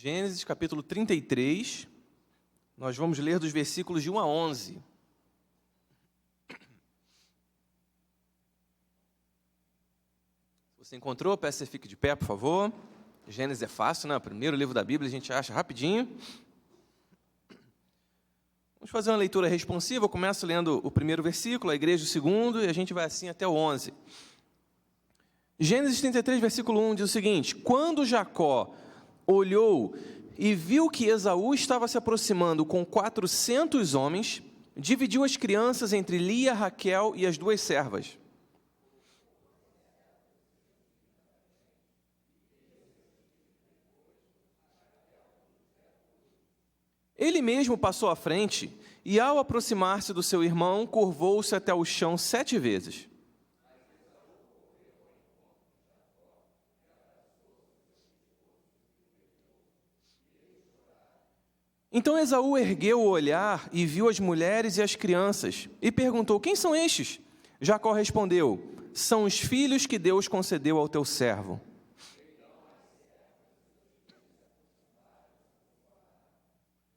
Gênesis capítulo 33, nós vamos ler dos versículos de 1 a 11. Se você encontrou, peço que você fique de pé, por favor. Gênesis é fácil, né? O primeiro livro da Bíblia, a gente acha rapidinho. Vamos fazer uma leitura responsiva. Eu começo lendo o primeiro versículo, a igreja o segundo, e a gente vai assim até o 11. Gênesis 33, versículo 1 diz o seguinte: Quando Jacó olhou e viu que Esaú estava se aproximando com 400 homens, dividiu as crianças entre Lia, Raquel e as duas servas. Ele mesmo passou à frente e, ao aproximar-se do seu irmão, curvou-se até o chão 7 vezes. Então Esaú ergueu o olhar e viu as mulheres e as crianças, e perguntou: Quem são estes? Jacó respondeu: São os filhos que Deus concedeu ao teu servo.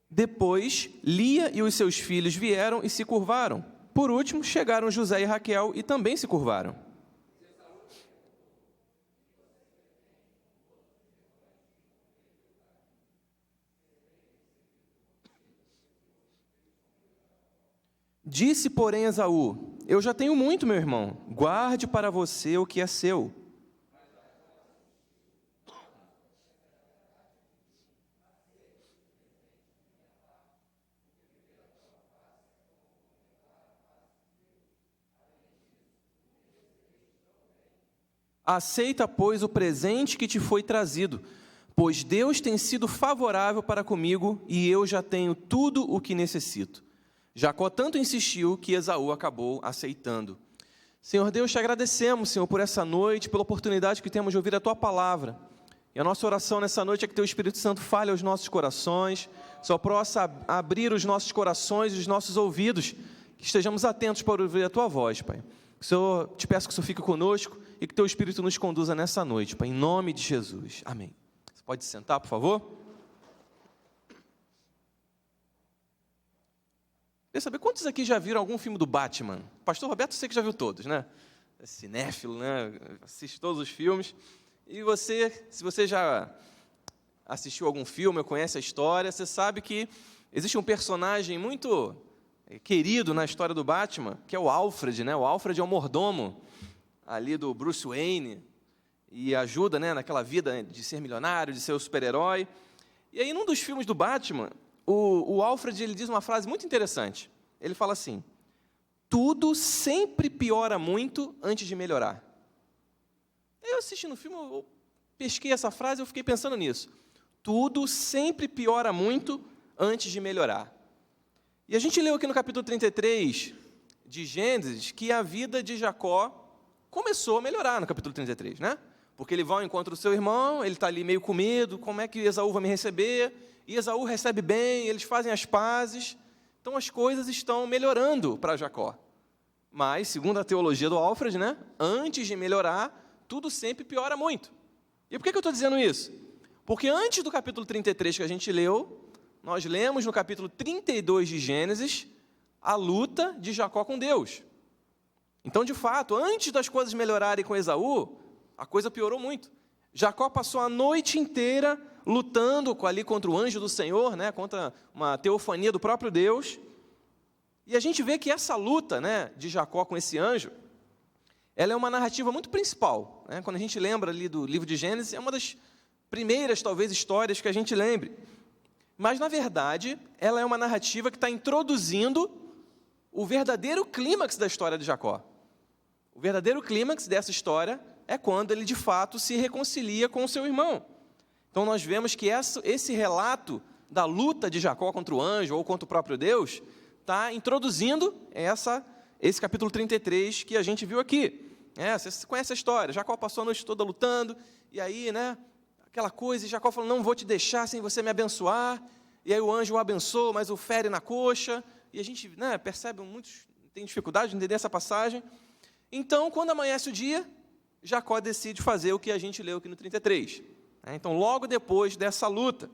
Depois, Lia e os seus filhos vieram e se curvaram. Por último, chegaram José e Raquel e também se curvaram. Disse, porém, Esaú: Eu já tenho muito, meu irmão. Guarde para você o que é seu. Aceita, pois, o presente que te foi trazido, pois Deus tem sido favorável para comigo e eu já tenho tudo o que necessito. Jacó tanto insistiu que Esaú acabou aceitando. Senhor Deus, te agradecemos, Senhor, por essa noite, pela oportunidade que temos de ouvir a Tua palavra. E a nossa oração nessa noite é que Teu Espírito Santo fale aos nossos corações, só possa abrir os nossos corações e os nossos ouvidos, que estejamos atentos para ouvir a Tua voz, Pai. Senhor, te peço que o Senhor fique conosco e que Teu Espírito nos conduza nessa noite, Pai, em nome de Jesus. Amém. Você pode se sentar, por favor? Queria saber, quantos aqui já viram algum filme do Batman? Pastor Roberto, eu sei que já viu todos, né? É cinéfilo, né? Assiste todos os filmes. E você, se você já assistiu algum filme ou conhece a história, você sabe que existe um personagem muito querido na história do Batman, que é o Alfred, né? O Alfred é o mordomo ali do Bruce Wayne e ajuda, né, naquela vida de ser milionário, de ser o super-herói. E aí, num dos filmes do Batman, o Alfred ele diz uma frase muito interessante. Ele fala assim: tudo sempre piora muito antes de melhorar. Eu assistindo o filme, eu pesquei essa frase e eu fiquei pensando nisso. Tudo sempre piora muito antes de melhorar. E a gente leu aqui no capítulo 33 de Gênesis que a vida de Jacó começou a melhorar no capítulo 33, né? Porque ele vai ao encontro do seu irmão, ele está ali meio com medo, como é que Esaú vai me receber? E Esaú recebe bem, eles fazem as pazes, então as coisas estão melhorando para Jacó. Mas, segundo a teologia do Alfred, né, antes de melhorar, tudo sempre piora muito. E por que eu estou dizendo isso? Porque antes do capítulo 33 que a gente leu, nós lemos no capítulo 32 de Gênesis a luta de Jacó com Deus. Então, de fato, antes das coisas melhorarem com Esaú, a coisa piorou muito. Jacó passou a noite inteira lutando ali contra o anjo do Senhor, né, contra uma teofania do próprio Deus. E a gente vê que essa luta, né, de Jacó com esse anjo, ela é uma narrativa muito principal, né? Quando a gente lembra ali do livro de Gênesis, é uma das primeiras, talvez, histórias que a gente lembre. Mas, na verdade, ela é uma narrativa que está introduzindo o verdadeiro clímax da história de Jacó. O verdadeiro clímax dessa história é quando ele, de fato, se reconcilia com o seu irmão. Então, nós vemos que esse relato da luta de Jacó contra o anjo ou contra o próprio Deus está introduzindo esse capítulo 33 que a gente viu aqui. Você conhece a história, Jacó passou a noite toda lutando, e aí, né, aquela coisa, e Jacó falou: não vou te deixar sem você me abençoar, e aí o anjo o abençoa, mas o fere na coxa, e a gente, né, percebe, muitos têm dificuldade de entender essa passagem. Então, quando amanhece o dia, Jacó decide fazer o que a gente leu aqui no 33. Então, logo depois dessa luta.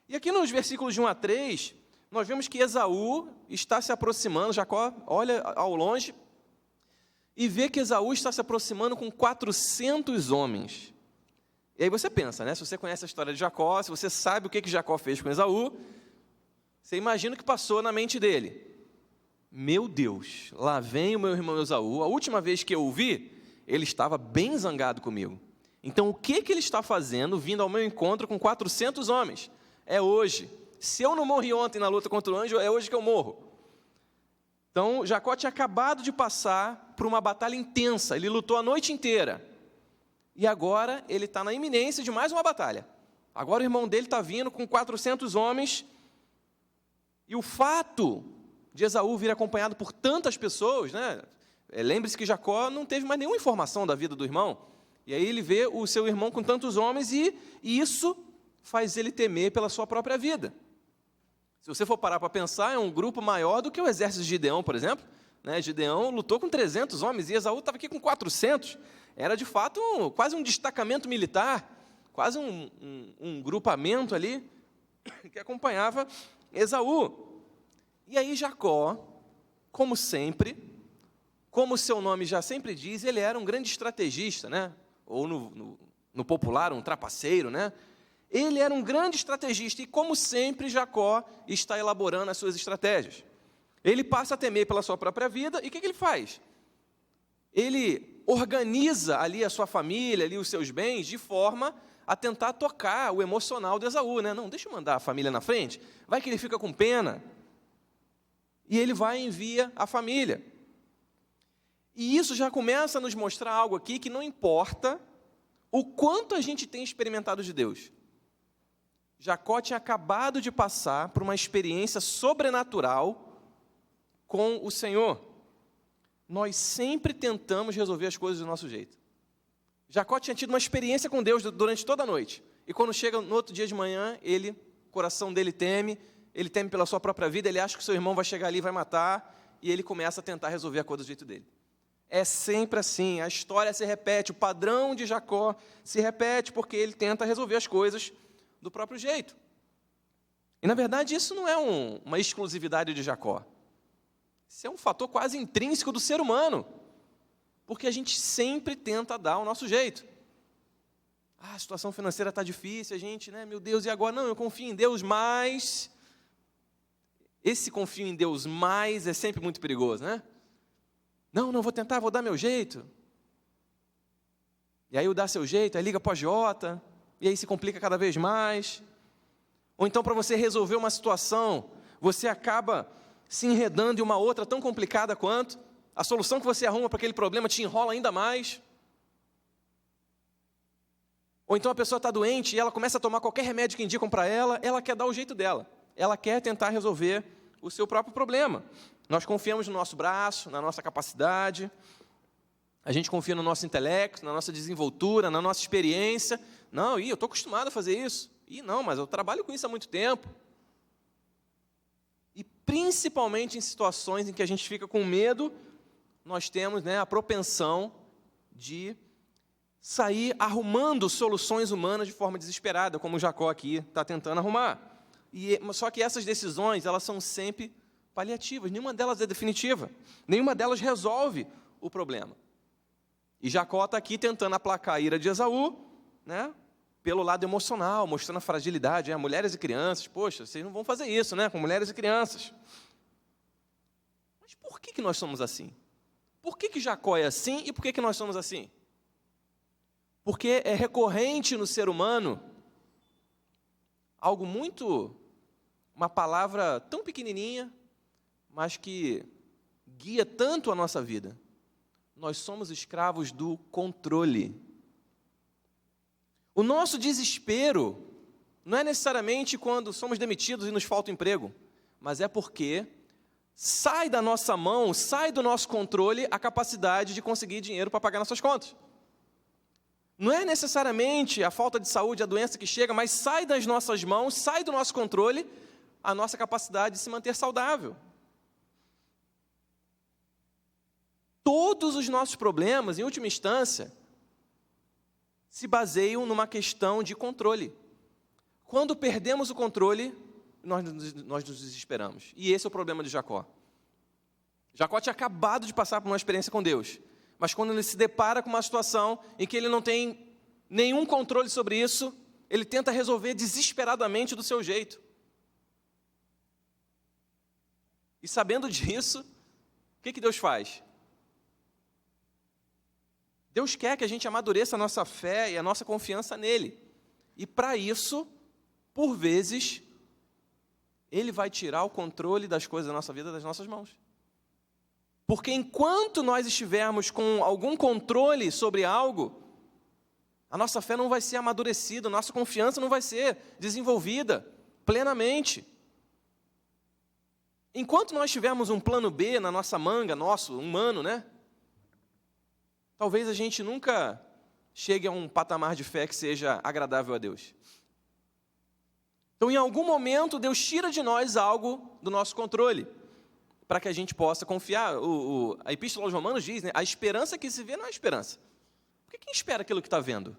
E aqui nos versículos de 1 a 3, nós vemos que Esaú está se aproximando, Jacó olha ao longe e vê que Esaú está se aproximando com 400 homens. E aí você pensa, né? Se você conhece a história de Jacó, se você sabe o que Jacó fez com Esaú, você imagina o que passou na mente dele. Meu Deus, lá vem o meu irmão Esaú, a última vez que eu o vi, ele estava bem zangado comigo. Então o que ele está fazendo vindo ao meu encontro com 400 homens? É hoje. Se eu não morri ontem na luta contra o anjo, é hoje que eu morro. Então Jacó tinha acabado de passar por uma batalha intensa, ele lutou a noite inteira. E agora ele está na iminência de mais uma batalha. Agora o irmão dele está vindo com 400 homens. E o fato de Esaú vir acompanhado por tantas pessoas, né? Lembre-se que Jacó não teve mais nenhuma informação da vida do irmão. E aí ele vê o seu irmão com tantos homens e isso faz ele temer pela sua própria vida. Se você for parar para pensar, é um grupo maior do que o exército de Gideão, por exemplo. Né? Gideão lutou com 300 homens e Esaú estava aqui com 400. Era, de fato, quase um destacamento militar, quase um grupamento ali que acompanhava Esaú. E aí Jacó, como sempre, como o seu nome já sempre diz, ele era um grande estrategista, né? Ou no popular, um trapaceiro, né? Ele era um grande estrategista e, como sempre, Jacó está elaborando as suas estratégias. Ele passa a temer pela sua própria vida e o que ele faz? Ele organiza ali a sua família, ali os seus bens, de forma a tentar tocar o emocional de Esaú, né? Não, deixa eu mandar a família na frente, vai que ele fica com pena. E ele vai e envia a família. E isso já começa a nos mostrar algo aqui que não importa o quanto a gente tem experimentado de Deus. Jacó tinha acabado de passar por uma experiência sobrenatural com o Senhor. Nós sempre tentamos resolver as coisas do nosso jeito. Jacó tinha tido uma experiência com Deus durante toda a noite. E quando chega no outro dia de manhã, o coração dele teme, ele teme pela sua própria vida, ele acha que o seu irmão vai chegar ali e vai matar, e ele começa a tentar resolver a coisa do jeito dele. É sempre assim, a história se repete, o padrão de Jacó se repete, porque ele tenta resolver as coisas do próprio jeito. E, na verdade, isso não é uma exclusividade de Jacó. Isso é um fator quase intrínseco do ser humano, porque a gente sempre tenta dar o nosso jeito. A situação financeira está difícil, a gente, né, meu Deus, e agora? Não, eu confio em Deus, mas... Esse confio em Deus mais é sempre muito perigoso, né? Não vou tentar, vou dar meu jeito. E aí o dá seu jeito, aí liga para o agiota, e aí se complica cada vez mais. Ou então, para você resolver uma situação, você acaba se enredando em uma outra tão complicada quanto, a solução que você arruma para aquele problema te enrola ainda mais. Ou então a pessoa está doente e ela começa a tomar qualquer remédio que indicam para ela, ela quer dar o jeito dela. Ela quer tentar resolver o seu próprio problema. Nós confiamos no nosso braço, na nossa capacidade, a gente confia no nosso intelecto, na nossa desenvoltura, na nossa experiência. Não, eu estou acostumado a fazer isso. Não, mas eu trabalho com isso há muito tempo. E principalmente em situações em que a gente fica com medo, nós temos, né, a propensão de sair arrumando soluções humanas de forma desesperada, como o Jacó aqui está tentando arrumar. Só que essas decisões, elas são sempre paliativas, nenhuma delas é definitiva, nenhuma delas resolve o problema. E Jacó está aqui tentando aplacar a ira de Esaú, né, pelo lado emocional, mostrando a fragilidade, mulheres e crianças, poxa, vocês não vão fazer isso, né, com mulheres e crianças. Mas por que nós somos assim? Por que Jacó é assim e por que nós somos assim? Porque é recorrente no ser humano algo uma palavra tão pequenininha, mas que guia tanto a nossa vida. Nós somos escravos do controle. O nosso desespero não é necessariamente quando somos demitidos e nos falta emprego, mas é porque sai da nossa mão, sai do nosso controle a capacidade de conseguir dinheiro para pagar nossas contas. Não é necessariamente a falta de saúde, a doença que chega, mas sai das nossas mãos, sai do nosso controle a nossa capacidade de se manter saudável. Todos os nossos problemas, em última instância, se baseiam numa questão de controle. Quando perdemos o controle, nós nos desesperamos. E esse é o problema de Jacó. Jacó tinha acabado de passar por uma experiência com Deus, mas quando ele se depara com uma situação em que ele não tem nenhum controle sobre isso, ele tenta resolver desesperadamente do seu jeito. E sabendo disso, o que Deus faz? Deus quer que a gente amadureça a nossa fé e a nossa confiança nele. E para isso, por vezes, Ele vai tirar o controle das coisas da nossa vida das nossas mãos. Porque enquanto nós estivermos com algum controle sobre algo, a nossa fé não vai ser amadurecida, a nossa confiança não vai ser desenvolvida plenamente. Enquanto nós tivermos um plano B na nossa manga, nosso, humano, né? Talvez a gente nunca chegue a um patamar de fé que seja agradável a Deus. Então, em algum momento, Deus tira de nós algo do nosso controle, para que a gente possa confiar. A Epístola aos Romanos diz, né, a esperança que se vê não é esperança. Porque quem espera aquilo que está vendo?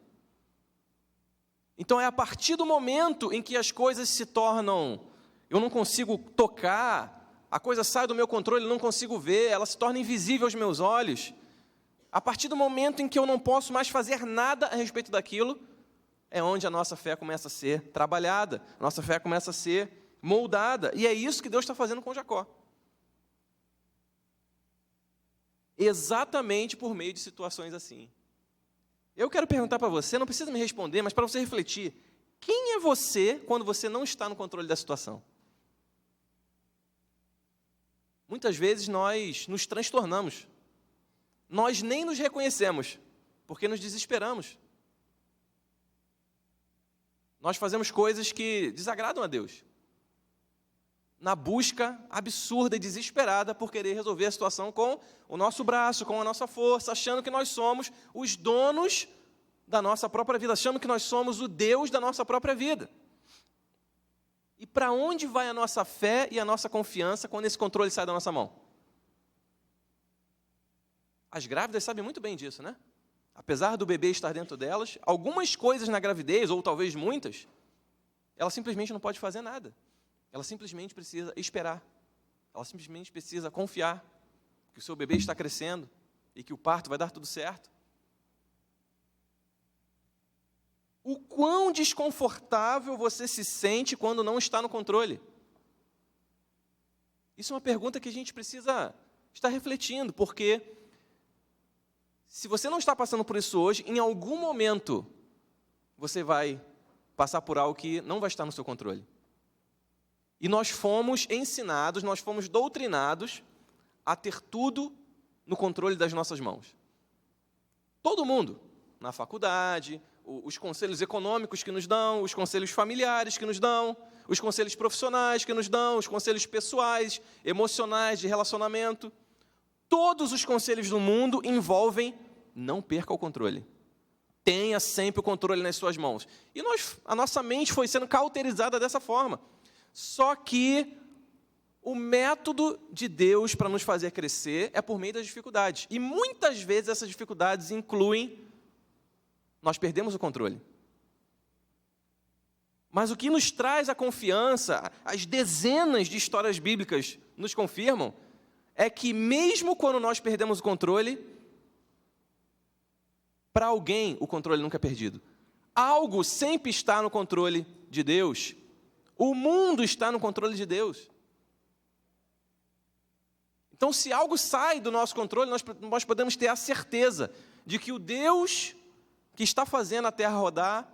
Então, é a partir do momento em que as coisas se tornam, eu não consigo tocar, a coisa sai do meu controle, eu não consigo ver, ela se torna invisível aos meus olhos. A partir do momento em que eu não posso mais fazer nada a respeito daquilo, é onde a nossa fé começa a ser trabalhada, a nossa fé começa a ser moldada. E é isso que Deus está fazendo com Jacó. Exatamente por meio de situações assim. Eu quero perguntar para você, não precisa me responder, mas para você refletir, quem é você quando você não está no controle da situação? Muitas vezes nós nos transtornamos. Nós nem nos reconhecemos, porque nos desesperamos. Nós fazemos coisas que desagradam a Deus, na busca absurda e desesperada por querer resolver a situação com o nosso braço, com a nossa força, achando que nós somos os donos da nossa própria vida, achando que nós somos o Deus da nossa própria vida. E para onde vai a nossa fé e a nossa confiança quando esse controle sai da nossa mão? As grávidas sabem muito bem disso, né? Apesar do bebê estar dentro delas, algumas coisas na gravidez, ou talvez muitas, ela simplesmente não pode fazer nada. Ela simplesmente precisa esperar. Ela simplesmente precisa confiar que o seu bebê está crescendo e que o parto vai dar tudo certo. O quão desconfortável você se sente quando não está no controle? Isso é uma pergunta que a gente precisa estar refletindo, porque se você não está passando por isso hoje, em algum momento você vai passar por algo que não vai estar no seu controle. E nós fomos ensinados, nós fomos doutrinados a ter tudo no controle das nossas mãos. Todo mundo, na faculdade, os conselhos econômicos que nos dão, os conselhos familiares que nos dão, os conselhos profissionais que nos dão, os conselhos pessoais, emocionais, de relacionamento. Todos os conselhos do mundo envolvem não perca o controle. Tenha sempre o controle nas suas mãos. E a nossa mente foi sendo cauterizada dessa forma. Só que o método de Deus para nos fazer crescer é por meio das dificuldades. E muitas vezes essas dificuldades incluem nós perdemos o controle. Mas o que nos traz a confiança, as dezenas de histórias bíblicas nos confirmam, é que mesmo quando nós perdemos o controle, para alguém o controle nunca é perdido. Algo sempre está no controle de Deus. O mundo está no controle de Deus. Então, se algo sai do nosso controle, nós podemos ter a certeza de que o Deus que está fazendo a terra rodar,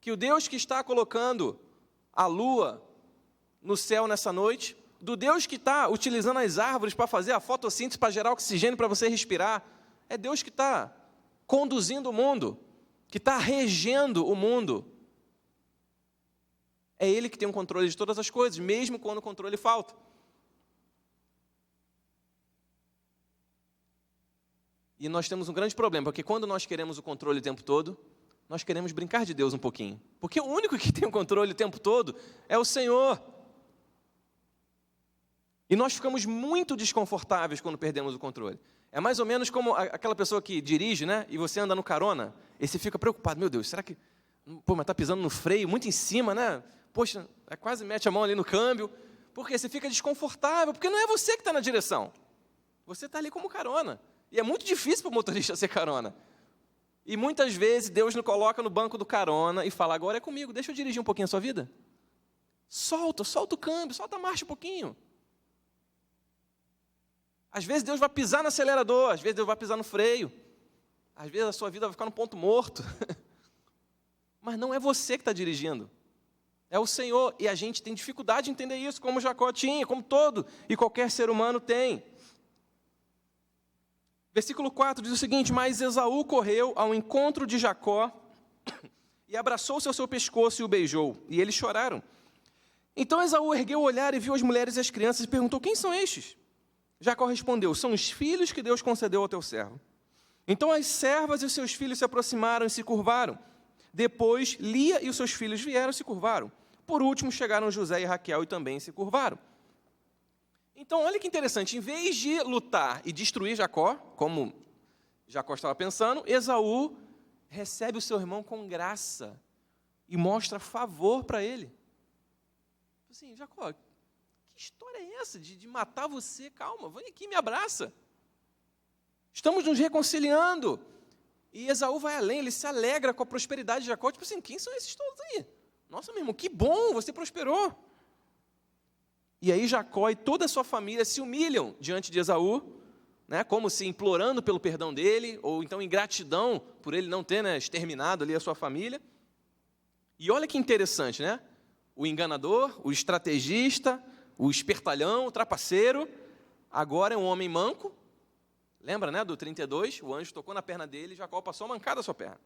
que o Deus que está colocando a lua no céu nessa noite, do Deus que está utilizando as árvores para fazer a fotossíntese, para gerar oxigênio para você respirar, é Deus que está conduzindo o mundo, que está regendo o mundo. É Ele que tem o controle de todas as coisas, mesmo quando o controle falta. E nós temos um grande problema, porque quando nós queremos o controle o tempo todo, nós queremos brincar de Deus um pouquinho. Porque o único que tem o controle o tempo todo é o Senhor. E nós ficamos muito desconfortáveis quando perdemos o controle. É mais ou menos como aquela pessoa que dirige, né? E você anda no carona, e você fica preocupado. Meu Deus, será que Pô, mas está pisando no freio, muito em cima, né? Poxa, quase mete a mão ali no câmbio. Porque você fica desconfortável, porque não é você que está na direção. Você está ali como carona. E é muito difícil para o motorista ser carona. E muitas vezes Deus nos coloca no banco do carona e fala, agora é comigo, deixa eu dirigir um pouquinho a sua vida. Solta o câmbio, solta a marcha um pouquinho. Às vezes Deus vai pisar no acelerador, às vezes Deus vai pisar no freio. Às vezes a sua vida vai ficar no ponto morto. Mas não é você que está dirigindo. É o Senhor. E a gente tem dificuldade de entender isso, como Jacó tinha, como todo e qualquer ser humano tem. Versículo 4 diz o seguinte, mas Esaú correu ao encontro de Jacó e abraçou-se ao seu pescoço e o beijou. E eles choraram. Então Esaú ergueu o olhar e viu as mulheres e as crianças e perguntou, quem são estes? Jacó respondeu, são os filhos que Deus concedeu ao teu servo. Então as servas e os seus filhos se aproximaram e se curvaram. Depois Lia e os seus filhos vieram e se curvaram. Por último chegaram José e Raquel e também se curvaram. Então olha que interessante, em vez de lutar e destruir Jacó, como Jacó estava pensando, Esaú recebe o seu irmão com graça e mostra favor para ele. Assim, Jacó, que história é essa de matar você? Calma, vem aqui, me abraça. Estamos nos reconciliando. E Esaú vai além, ele se alegra com a prosperidade de Jacó. Tipo assim, quem são esses todos aí? Nossa, meu irmão, que bom, você prosperou. E aí Jacó e toda a sua família se humilham diante de Esaú, né, como se implorando pelo perdão dele, ou então em gratidão por ele não ter, né, exterminado ali a sua família. E olha que interessante, né? O enganador, o estrategista, o espertalhão, o trapaceiro, agora é um homem manco. Lembra, né, do 32? O anjo tocou na perna dele e Jacó passou a mancada da sua perna.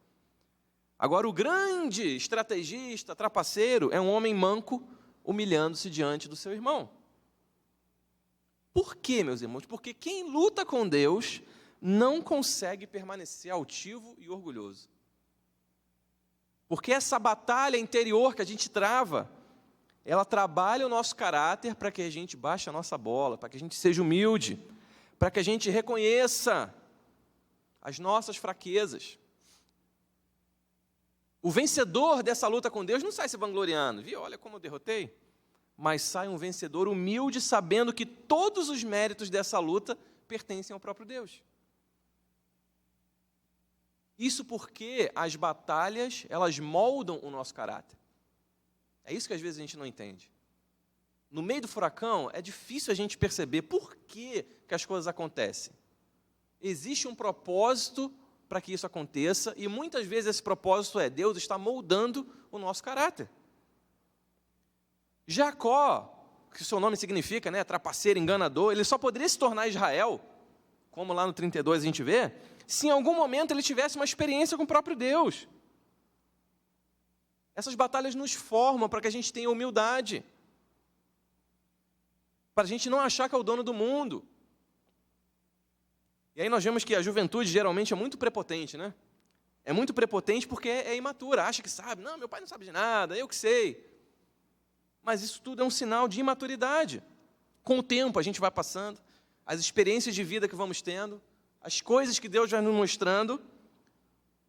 Agora, o grande estrategista, trapaceiro, é um homem manco, humilhando-se diante do seu irmão. Por quê, meus irmãos? Porque quem luta com Deus não consegue permanecer altivo e orgulhoso. Porque essa batalha interior que a gente trava, ela trabalha o nosso caráter para que a gente baixe a nossa bola, para que a gente seja humilde, para que a gente reconheça as nossas fraquezas. O vencedor dessa luta com Deus não sai se vangloriando, viu? Olha como eu derrotei. Mas sai um vencedor humilde, sabendo que todos os méritos dessa luta pertencem ao próprio Deus. Isso porque as batalhas, elas moldam o nosso caráter. É isso que às vezes a gente não entende. No meio do furacão, é difícil a gente perceber por que as coisas acontecem. Existe um propósito para que isso aconteça, e muitas vezes esse propósito é Deus está moldando o nosso caráter. Jacó, que o seu nome significa, né, trapaceiro, enganador, ele só poderia se tornar Israel, como lá no 32 a gente vê, se em algum momento ele tivesse uma experiência com o próprio Deus. Essas batalhas nos formam para que a gente tenha humildade, para a gente não achar que é o dono do mundo. E aí nós vemos que a juventude geralmente é muito prepotente, né? É muito prepotente porque é imatura, acha que sabe. Não, meu pai não sabe de nada, eu que sei. Mas isso tudo é um sinal de imaturidade. Com o tempo a gente vai passando, as experiências de vida que vamos tendo, as coisas que Deus vai nos mostrando,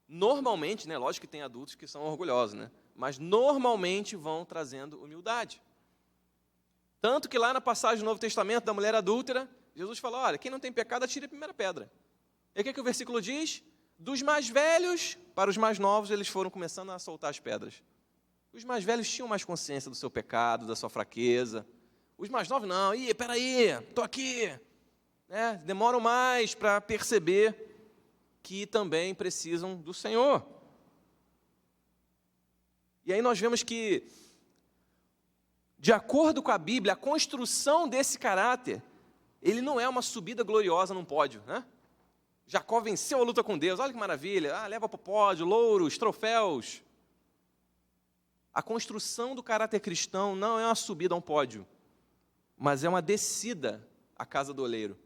normalmente, né, lógico que tem adultos que são orgulhosos, né? Mas normalmente vão trazendo humildade. Tanto que lá na passagem do Novo Testamento da mulher adúltera, Jesus falou, olha, quem não tem pecado, atire a primeira pedra. E o que o versículo diz? Dos mais velhos para os mais novos, eles foram começando a soltar as pedras. Os mais velhos tinham mais consciência do seu pecado, da sua fraqueza. Os mais novos, não, peraí, estou aqui. Né? Demoram mais para perceber que também precisam do Senhor. E aí nós vemos que, de acordo com a Bíblia, a construção desse caráter, ele não é uma subida gloriosa num pódio, né? Jacó venceu a luta com Deus, olha que maravilha, leva para o pódio, louros, troféus. A construção do caráter cristão não é uma subida a um pódio, mas é uma descida à casa do oleiro.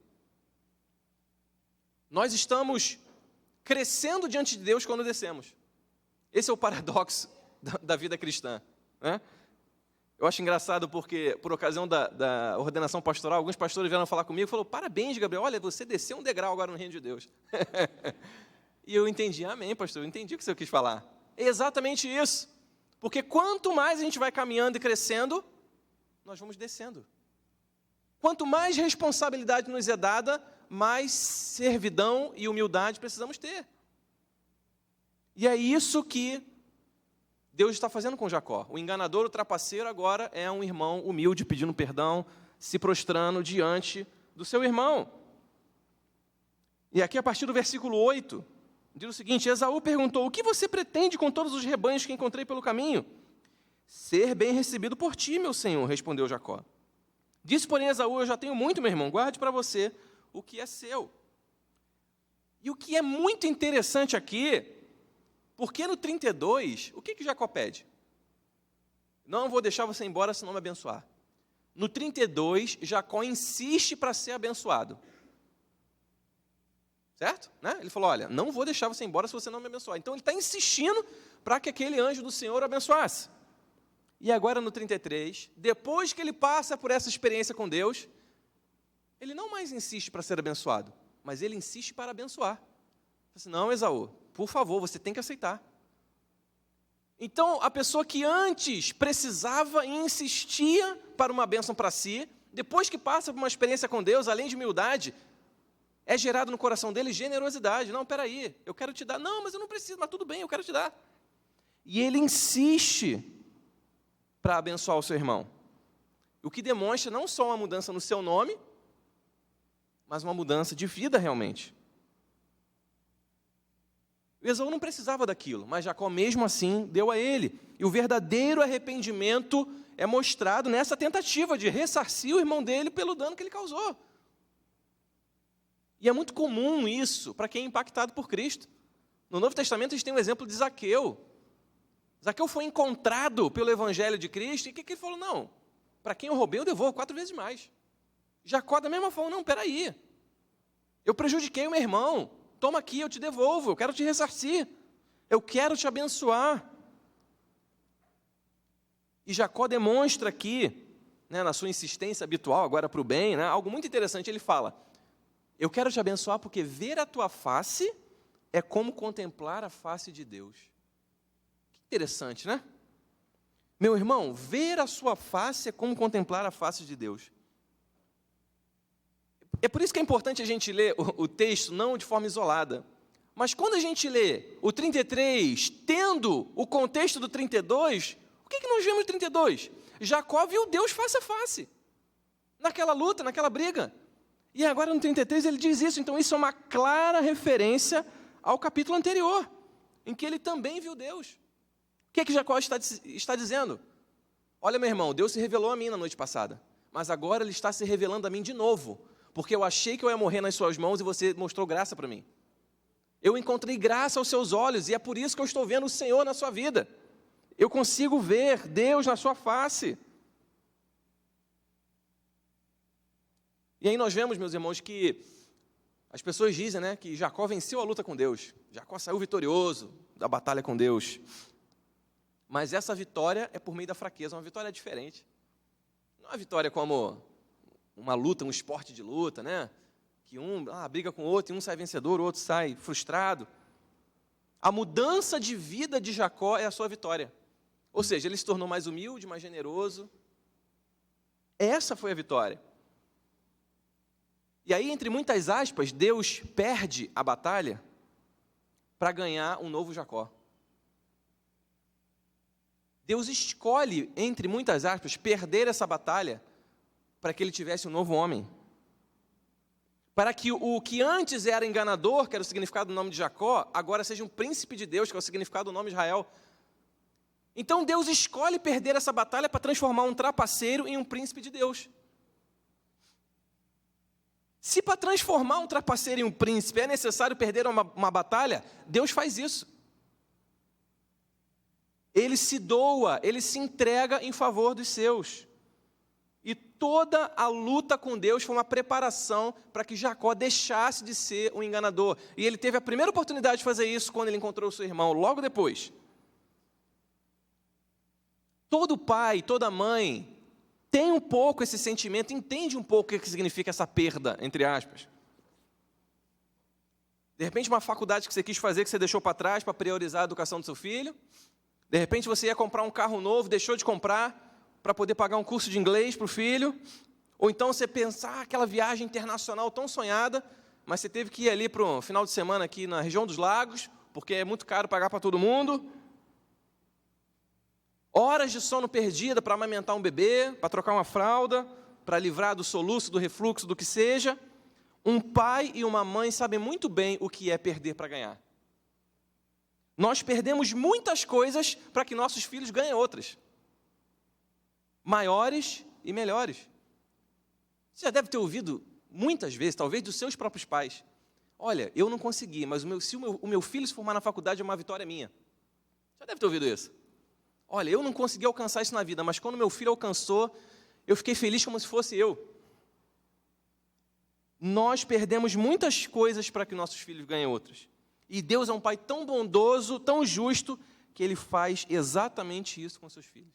Nós estamos crescendo diante de Deus quando descemos. Esse é o paradoxo da vida cristã, né? Eu acho engraçado porque, por ocasião da ordenação pastoral, alguns pastores vieram falar comigo e falaram, parabéns, Gabriel, olha, você desceu um degrau agora no reino de Deus. E eu entendi, amém, pastor, eu entendi o que você quis falar. é exatamente isso. Porque quanto mais a gente vai caminhando e crescendo, nós vamos descendo. Quanto mais responsabilidade nos é dada, mais servidão e humildade precisamos ter. E é isso que Deus está fazendo com Jacó. O enganador, o trapaceiro, agora é um irmão humilde, pedindo perdão, se prostrando diante do seu irmão. E aqui, a partir do versículo 8, diz o seguinte: Esaú perguntou: o que você pretende com todos os rebanhos que encontrei pelo caminho? Ser bem recebido por ti, meu senhor, respondeu Jacó. Disse, porém, Esaú: eu já tenho muito, meu irmão, guarde para você o que é seu. E o que é muito interessante aqui, porque no 32, o que Jacó pede? Não vou deixar você embora se não me abençoar. No 32, Jacó insiste para ser abençoado. Certo? Né? Ele falou, olha, não vou deixar você embora se você não me abençoar. Então ele está insistindo para que aquele anjo do Senhor o abençoasse. E agora no 33, depois que ele passa por essa experiência com Deus, ele não mais insiste para ser abençoado, mas ele insiste para abençoar. Ele fala assim, não, Esaú, por favor, você tem que aceitar. Então, a pessoa que antes precisava e insistia para uma bênção para si, depois que passa por uma experiência com Deus, além de humildade, é gerado no coração dele generosidade. Não, peraí, eu quero te dar. Não, mas eu não preciso, mas tudo bem, eu quero te dar. E ele insiste para abençoar o seu irmão. O que demonstra não só uma mudança no seu nome, mas uma mudança de vida realmente. O Esaú não precisava daquilo, mas Jacó mesmo assim deu a ele. E o verdadeiro arrependimento é mostrado nessa tentativa de ressarcir o irmão dele pelo dano que ele causou. E é muito comum isso para quem é impactado por Cristo. No Novo Testamento a gente tem um exemplo de Zaqueu. Zaqueu foi encontrado pelo Evangelho de Cristo e o que ele falou? Não, para quem eu roubei eu devolvo 4 vezes mais. Jacó da mesma forma, não, peraí, eu prejudiquei o meu irmão, toma aqui, eu te devolvo, eu quero te ressarcir, eu quero te abençoar. E Jacó demonstra aqui, né, na sua insistência habitual agora para o bem, né, algo muito interessante, ele fala, eu quero te abençoar porque ver a tua face é como contemplar a face de Deus. Que interessante, né? Meu irmão, ver a sua face é como contemplar a face de Deus. É por isso que é importante a gente ler o texto não de forma isolada. Mas quando a gente lê o 33, tendo o contexto do 32, o que nós vemos no 32? Jacó viu Deus face a face, naquela luta, naquela briga. E agora no 33 ele diz isso, então isso é uma clara referência ao capítulo anterior, em que ele também viu Deus. O que Jacó está dizendo? Olha, meu irmão, Deus se revelou a mim na noite passada, mas agora Ele está se revelando a mim de novo, porque eu achei que eu ia morrer nas suas mãos e você mostrou graça para mim. Eu encontrei graça aos seus olhos e é por isso que eu estou vendo o Senhor na sua vida. Eu consigo ver Deus na sua face. E aí nós vemos, meus irmãos, que as pessoas dizem, né, que Jacó venceu a luta com Deus. Jacó saiu vitorioso da batalha com Deus. Mas essa vitória é por meio da fraqueza, uma vitória diferente. Não é uma vitória como uma luta, um esporte de luta, né? Que um briga com o outro e um sai vencedor, o outro sai frustrado. A mudança de vida de Jacó é a sua vitória. Ou seja, ele se tornou mais humilde, mais generoso. Essa foi a vitória. E aí, entre muitas aspas, Deus perde a batalha para ganhar um novo Jacó. Deus escolhe, entre muitas aspas, perder essa batalha para que ele tivesse um novo homem. Para que o que antes era enganador, que era o significado do nome de Jacó, agora seja um príncipe de Deus, que é o significado do nome de Israel. Então Deus escolhe perder essa batalha para transformar um trapaceiro em um príncipe de Deus. Se para transformar um trapaceiro em um príncipe é necessário perder uma batalha, Deus faz isso. Ele se doa, ele se entrega em favor dos seus. E toda a luta com Deus foi uma preparação para que Jacó deixasse de ser um enganador. E ele teve a primeira oportunidade de fazer isso quando ele encontrou o seu irmão, logo depois. Todo pai, toda mãe tem um pouco esse sentimento, entende um pouco o que significa essa perda, entre aspas. De repente, uma faculdade que você quis fazer, que você deixou para trás para priorizar a educação do seu filho. De repente, você ia comprar um carro novo, deixou de comprar para poder pagar um curso de inglês para o filho. Ou então você pensar aquela viagem internacional tão sonhada, mas você teve que ir ali para um final de semana aqui na região dos lagos, porque é muito caro pagar para todo mundo. Horas de sono perdida para amamentar um bebê, para trocar uma fralda, para livrar do soluço, do refluxo, do que seja. Um pai e uma mãe sabem muito bem o que é perder para ganhar. Nós perdemos muitas coisas para que nossos filhos ganhem outras. Maiores e melhores. Você já deve ter ouvido muitas vezes, talvez dos seus próprios pais. Olha, eu não consegui, mas se o meu filho se formar na faculdade é uma vitória minha. Já deve ter ouvido isso. Olha, eu não consegui alcançar isso na vida, mas quando meu filho alcançou, eu fiquei feliz como se fosse eu. Nós perdemos muitas coisas para que nossos filhos ganhem outras. E Deus é um pai tão bondoso, tão justo, que Ele faz exatamente isso com seus filhos.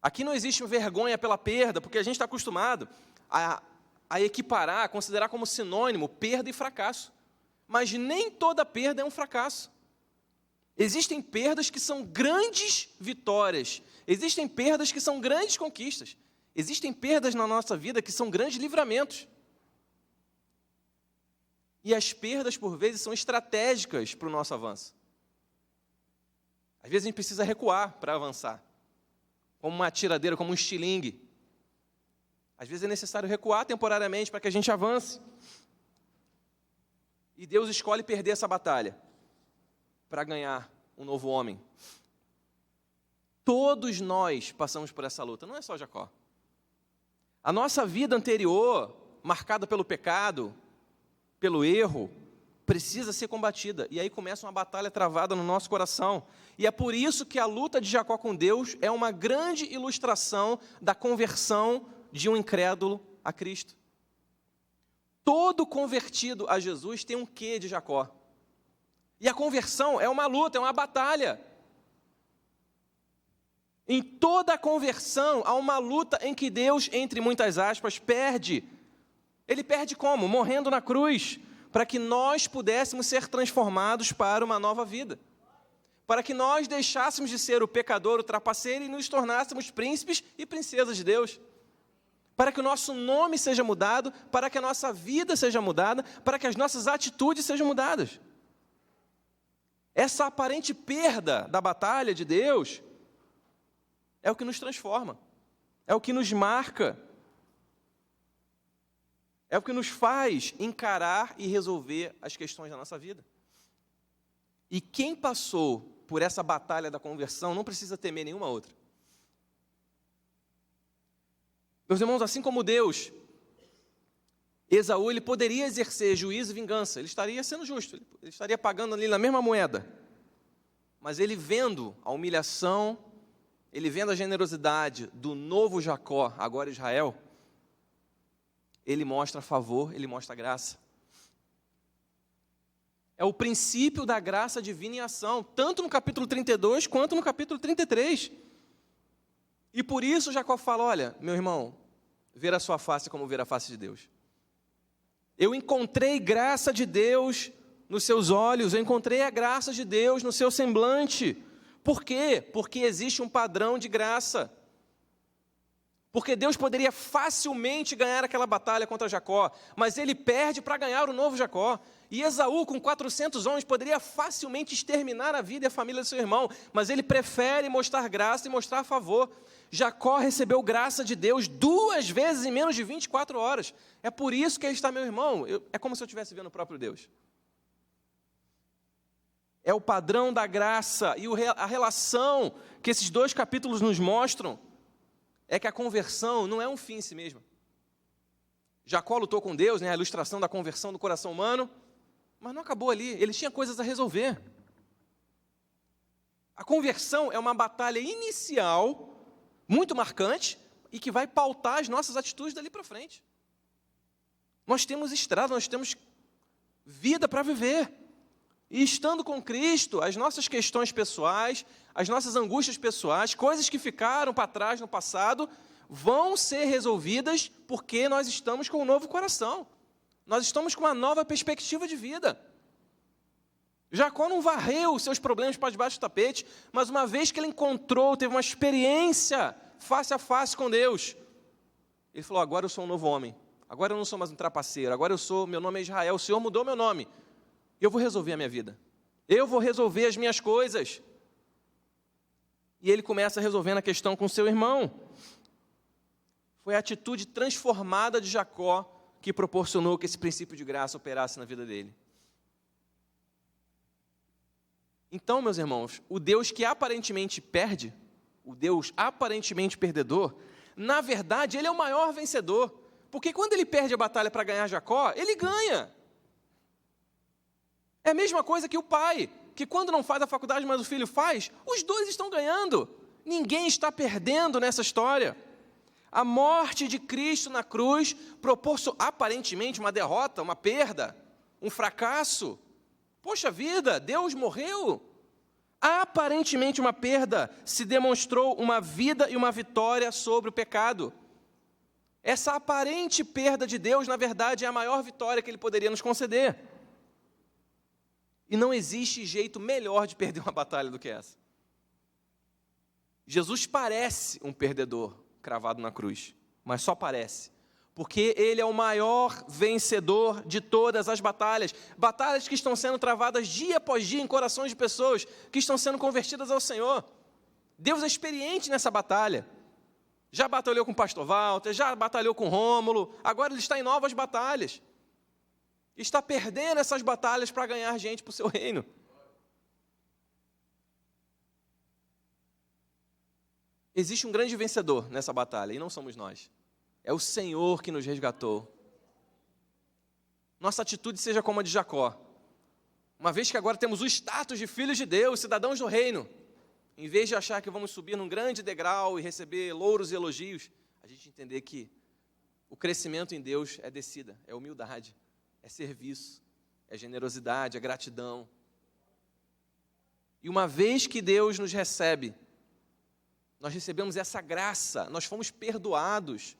Aqui não existe vergonha pela perda, porque a gente está acostumado a equiparar, a considerar como sinônimo perda e fracasso. Mas nem toda perda é um fracasso. Existem perdas que são grandes vitórias. Existem perdas que são grandes conquistas. Existem perdas na nossa vida que são grandes livramentos. E as perdas, por vezes, são estratégicas para o nosso avanço. Às vezes a gente precisa recuar para avançar. Como uma atiradeira, como um estilingue. Às vezes é necessário recuar temporariamente para que a gente avance. E Deus escolhe perder essa batalha para ganhar um novo homem. Todos nós passamos por essa luta, não é só Jacó. A nossa vida anterior, marcada pelo pecado, pelo erro, precisa ser combatida. E aí começa uma batalha travada no nosso coração. E é por isso que a luta de Jacó com Deus é uma grande ilustração da conversão de um incrédulo a Cristo. Todo convertido a Jesus tem um quê de Jacó. E a conversão é uma luta, é uma batalha. Em toda a conversão, há uma luta em que Deus, entre muitas aspas, perde. Ele perde como? Morrendo na cruz, para que nós pudéssemos ser transformados para uma nova vida. Para que nós deixássemos de ser o pecador, o trapaceiro, e nos tornássemos príncipes e princesas de Deus. Para que o nosso nome seja mudado, para que a nossa vida seja mudada, para que as nossas atitudes sejam mudadas. Essa aparente perda da batalha de Deus é o que nos transforma, é o que nos marca, é o que nos faz encarar e resolver as questões da nossa vida. E quem passou por essa batalha da conversão não precisa temer nenhuma outra. Meus irmãos, assim como Deus, Esaú, ele poderia exercer juízo e vingança, ele estaria sendo justo, ele estaria pagando ali na mesma moeda. Mas ele vendo a humilhação, ele vendo a generosidade do novo Jacó, agora Israel, ele mostra favor, ele mostra graça. É o princípio da graça divina em ação, tanto no capítulo 32 quanto no capítulo 33. E por isso Jacó fala, olha, meu irmão, ver a sua face é como ver a face de Deus. Eu encontrei graça de Deus nos seus olhos, eu encontrei a graça de Deus no seu semblante. Por quê? Porque existe um padrão de graça. Porque Deus poderia facilmente ganhar aquela batalha contra Jacó, mas ele perde para ganhar o novo Jacó. E Esaú, com 400 homens, poderia facilmente exterminar a vida e a família do seu irmão, mas ele prefere mostrar graça e mostrar favor. Jacó recebeu graça de Deus 2 vezes em menos de 24 horas. É por isso que ele está, meu irmão, é como se eu estivesse vendo o próprio Deus. É o padrão da graça e a relação que esses 2 capítulos nos mostram é que a conversão não é um fim em si mesma. Jacó lutou com Deus, a ilustração da conversão do coração humano, mas não acabou ali, ele tinha coisas a resolver. A conversão é uma batalha inicial, muito marcante, e que vai pautar as nossas atitudes dali para frente. Nós temos estrada, nós temos vida para viver. E estando com Cristo, as nossas questões pessoais, as nossas angústias pessoais, coisas que ficaram para trás no passado, vão ser resolvidas porque nós estamos com um novo coração. Nós estamos com uma nova perspectiva de vida. Jacó não varreu os seus problemas para debaixo do tapete, mas uma vez que ele encontrou, teve uma experiência face a face com Deus, ele falou, agora eu sou um novo homem, agora eu não sou mais um trapaceiro, agora meu nome é Israel, o Senhor mudou meu nome, eu vou resolver a minha vida, eu vou resolver as minhas coisas. E ele começa resolvendo a questão com seu irmão. Foi a atitude transformada de Jacó que proporcionou que esse princípio de graça operasse na vida dele. Então, meus irmãos, o Deus que aparentemente perde, o Deus aparentemente perdedor, na verdade, ele é o maior vencedor. Porque quando ele perde a batalha para ganhar Jacó, ele ganha. É a mesma coisa que o pai, que quando não faz a faculdade, mas o filho faz, os dois estão ganhando. Ninguém está perdendo nessa história. A morte de Cristo na cruz proporcionou aparentemente uma derrota, uma perda, um fracasso. Poxa vida, Deus morreu. Aparentemente uma perda, se demonstrou uma vida e uma vitória sobre o pecado. Essa aparente perda de Deus, na verdade, é a maior vitória que Ele poderia nos conceder. E não existe jeito melhor de perder uma batalha do que essa. Jesus parece um perdedor cravado na cruz, mas só parece, porque Ele é o maior vencedor de todas as batalhas, batalhas que estão sendo travadas dia após dia em corações de pessoas que estão sendo convertidas ao Senhor. Deus é experiente nessa batalha, já batalhou com o pastor Walter, já batalhou com Rômulo, agora Ele está em novas batalhas, está perdendo essas batalhas para ganhar gente para o seu reino. Existe um grande vencedor nessa batalha, e não somos nós. É o Senhor que nos resgatou. Nossa atitude seja como a de Jacó. Uma vez que agora temos o status de filhos de Deus, cidadãos do reino, em vez de achar que vamos subir num grande degrau e receber louros e elogios, a gente entender que o crescimento em Deus é descida, é humildade, é serviço, é generosidade, é gratidão. E uma vez que Deus nos recebe, nós recebemos essa graça, nós fomos perdoados,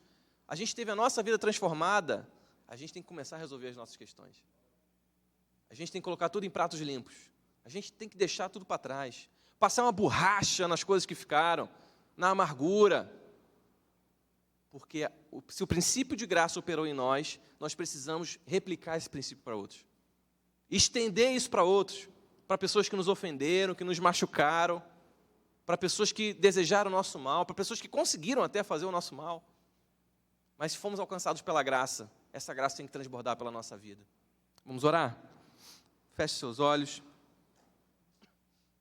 a gente teve a nossa vida transformada, a gente tem que começar a resolver as nossas questões. A gente tem que colocar tudo em pratos limpos. A gente tem que deixar tudo para trás. Passar uma borracha nas coisas que ficaram, na amargura. Porque se o princípio de graça operou em nós, nós precisamos replicar esse princípio para outros. Estender isso para outros, para pessoas que nos ofenderam, que nos machucaram, para pessoas que desejaram o nosso mal, para pessoas que conseguiram até fazer o nosso mal. Mas se fomos alcançados pela graça, essa graça tem que transbordar pela nossa vida. Vamos orar? Feche seus olhos.